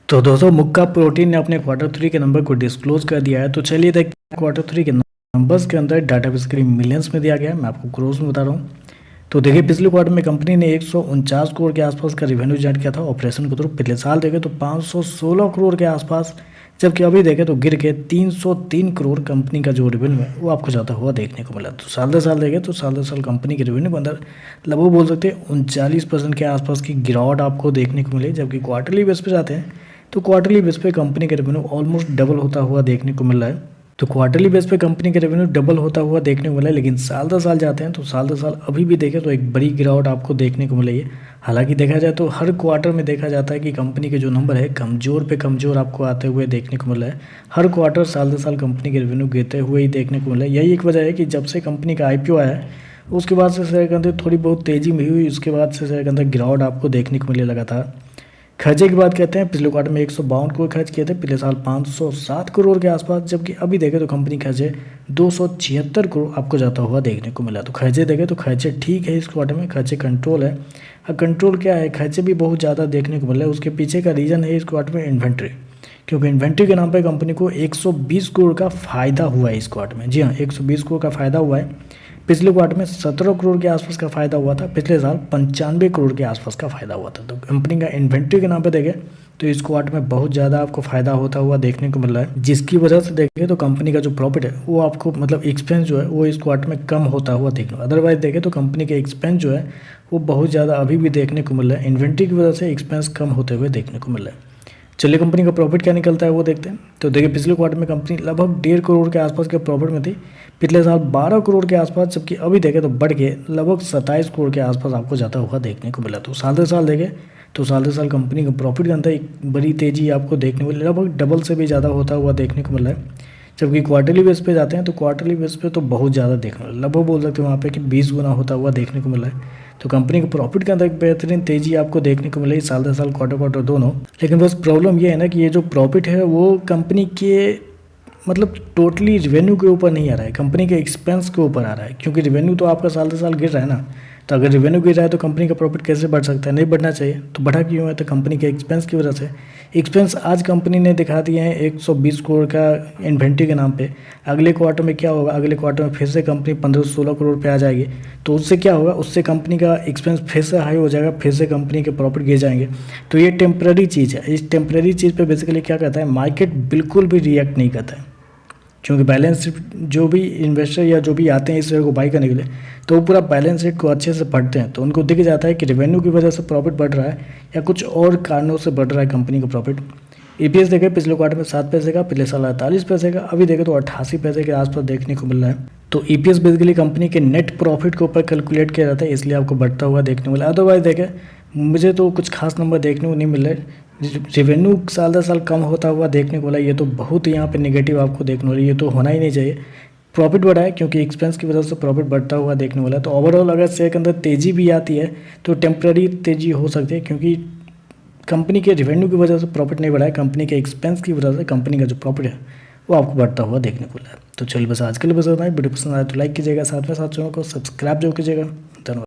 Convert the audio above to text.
तो दोस्तों मुक्का प्रोटीन ने अपने क्वार्टर 3 के नंबर को डिस्क्लोज कर दिया है। तो चलिए देखते हैं क्वार्टर 3 के नंबर्स के अंदर डाटा बेसिकली मिलियंस में दिया गया है, मैं आपको क्रोर्स में बता रहा हूँ। तो देखिए पिछले क्वार्टर में कंपनी ने 149 करोड़ के आसपास का रिवेन्यू जनरेट किया था ऑपरेशन के थ्रू। पिछले साल देखें तो 516 करोड़ के आसपास, जबकि अभी देखें तो गिर के 303 करोड़ कंपनी का जो रेवेन्यू है वो आपको जाता हुआ देखने को मिला। तो साल दर साल देखें तो साल दर साल कंपनी के रेवेन्यू के अंदर लगभग बोल सकते हैं 39% के आसपास की गिरावट आपको देखने को मिली। जबकि क्वार्टरली बेस पे जाते हैं तो क्वार्टरली बेस पे कंपनी का रेवेन्यू ऑलमोस्ट डबल होता हुआ देखने को मिल रहा है। तो क्वार्टरली बेस पे कंपनी का रेवेन्यू डबल होता हुआ देखने को मिला है, लेकिन साल दर साल जाते हैं तो साल दर साल अभी भी देखें तो एक बड़ी गिरावट आपको देखने को मिली है। हालांकि देखा जाए तो हर क्वार्टर में देखा जाता है कि कंपनी के जो नंबर है कमज़ोर पे कमज़ोर आपको आते हुए देखने को मिला है। हर क्वार्टर साल दर साल कंपनी के रेवेन्यू गिरते हुए ही देखने को मिला है। यही एक वजह है कि जब से कंपनी का IPO आया है उसके बाद से शेयर के अंदर थोड़ी बहुत तेज़ी में हुई, उसके बाद से शेयर के अंदर गिरावट आपको देखने को मिले लगातार। खर्चे की बात कहते हैं, पिछले क्वार्टर में 152 करोड़ खर्च किए थे, पिछले साल 507 करोड़ के आसपास, जबकि अभी देखें तो कंपनी खर्चे 276 करोड़ आपको जाता हुआ देखने को मिला। तो खर्चे देखें तो खर्चे ठीक है, इस क्वार्टर में खर्चे कंट्रोल है। अब कंट्रोल क्या है, खर्चे भी बहुत ज़्यादा देखने को मिला है। उसके पीछे का रीज़न है इस क्वार्टर में इन्वेंट्री, क्योंकि इन्वेंट्री के नाम पर कंपनी को 120 करोड़ का फ़ायदा हुआ है इस क्वार्टर में। जी हाँ, 120 करोड़ का फ़ायदा हुआ है। पिछले क्वार्टर में 17 करोड़ के आसपास का फ़ायदा हुआ था, पिछले साल 95 करोड़ के आसपास का फ़ायदा हुआ था। तो कंपनी का इन्वेंट्री के नाम पे देखें तो इस क्वार्टर में बहुत ज़्यादा आपको फ़ायदा होता हुआ देखने को मिल रहा है, जिसकी वजह से देखें तो कंपनी का जो प्रॉफिट है वो आपको मतलब एक्सपेंस जो है वो इस क्वार्टर में कम होता हुआ देखने को। अदरवाइज देखें तो कंपनी के एक्सपेंस जो है वो बहुत ज़्यादा अभी भी देखने को मिल रहा है। इन्वेंट्री की वजह से एक्सपेंस कम होते हुए देखने को मिल रहा है। चलिए कंपनी का प्रॉफिट क्या निकलता है वो देखते हैं। तो देखिए पिछले क्वार्टर में कंपनी लगभग 1.5 करोड़ के आसपास के प्रॉफिट में थी, पिछले साल 12 करोड़ के आसपास, जबकि अभी देखें तो बढ़ के लगभग 27 करोड़ के आसपास आपको जाता हुआ देखने को मिला। तो साल दर साल देखें तो साल दर साल कंपनी का प्रॉफिट के अंदर एक बड़ी तेज़ी आपको देखने को मिली, लगभग डबल से भी ज़्यादा होता हुआ देखने को मिल रहा है। जबकि क्वार्टरली बेस पे जाते हैं तो क्वार्टरली बेस पे तो बहुत ज़्यादा देखने को मिला, लगभग बोल सकते हैं वहाँ पे कि 20 गुना होता हुआ देखने को मिला है। तो कंपनी के प्रॉफिट के अंदर एक बेहतरीन तेज़ी आपको देखने को मिली साल दर साल, क्वार्टर क्वार्टर दोनों। लेकिन बस प्रॉब्लम ये है ना कि ये जो प्रॉफिट है वो कंपनी के मतलब टोटली रिवेन्यू के ऊपर नहीं आ रहा है, कंपनी के एक्सपेंस के ऊपर आ रहा है। क्योंकि रिवेन्यू तो आपका साल दर साल गिर रहा है ना, तो अगर रिवेन्यू गिर रहा है तो कंपनी का प्रॉफिट कैसे बढ़ सकता है, नहीं बढ़ना चाहिए। तो बढ़ा क्यों है, तो कंपनी के एक्सपेंस की वजह से। एक्सपेंस आज कंपनी ने दिखा दिए हैं 120 करोड़ का इन्वेंट्री के नाम पे। अगले क्वार्टर में क्या होगा, अगले क्वार्टर में फिर से कंपनी 15-16 करोड़ पे आ जाएगी। तो उससे क्या होगा, उससे कंपनी का एक्सपेंस फिर से हाई हो जाएगा, फिर से कंपनी के प्रॉफिट गिर जाएंगे। तो ये टेम्प्रेरी चीज़ है। इस टेम्प्रेरी चीज़ पे बेसिकली क्या कहता है, मार्केट बिल्कुल भी रिएक्ट नहीं करता है। क्योंकि बैलेंस शीट जो भी इन्वेस्टर या जो भी आते हैं इस शेयर को बाई करने के लिए, तो वो पूरा बैलेंस शीट को अच्छे से पढ़ते हैं, तो उनको दिख जाता है कि रिवेन्यू की वजह से प्रॉफिट बढ़ रहा है या कुछ और कारणों से बढ़ रहा है कंपनी का प्रॉफिट। EPS देखें पिछले क्वार्टर में 7 पैसे का, पिछले साल 48 पैसे का, अभी देखें तो 88 पैसे के आसपास देखने को मिल रहा है। तो EPS बेसिकली कंपनी के नेट प्रॉफिट के ऊपर कैलकुलेट किया जाता है, इसलिए आपको बढ़ता हुआ देखने को मिला। अदरवाइज देखें मुझे तो कुछ खास नंबर देखने को नहीं मिल रहे। रेवेन्यू साल दर साल कम होता हुआ देखने को मिला, ये तो बहुत यहाँ पे नेगेटिव आपको देखने को मिला, ये तो होना ही नहीं चाहिए। प्रॉफिट बढ़ा है क्योंकि एक्सपेंस की वजह से प्रॉफिट बढ़ता हुआ देखने वाला है। तो ओवरऑल अगर शेयर के अंदर तेज़ी भी आती है तो टेम्प्रेरी तेज़ी हो सकती है, क्योंकि कंपनी के रेवेन्यू की वजह से प्रॉफिट नहीं बढ़ा है, कंपनी के एक्सपेंस की वजह से कंपनी का जो प्रॉफिट है वो आपको बढ़ता हुआ देखने को मिला है। तो चलिए बस आज के लिए बस इतना ही। वीडियो पसंद आए तो लाइक कीजिएगा, साथ में साथ चैनल को सब्सक्राइब जरूर कीजिएगा। धन्यवाद।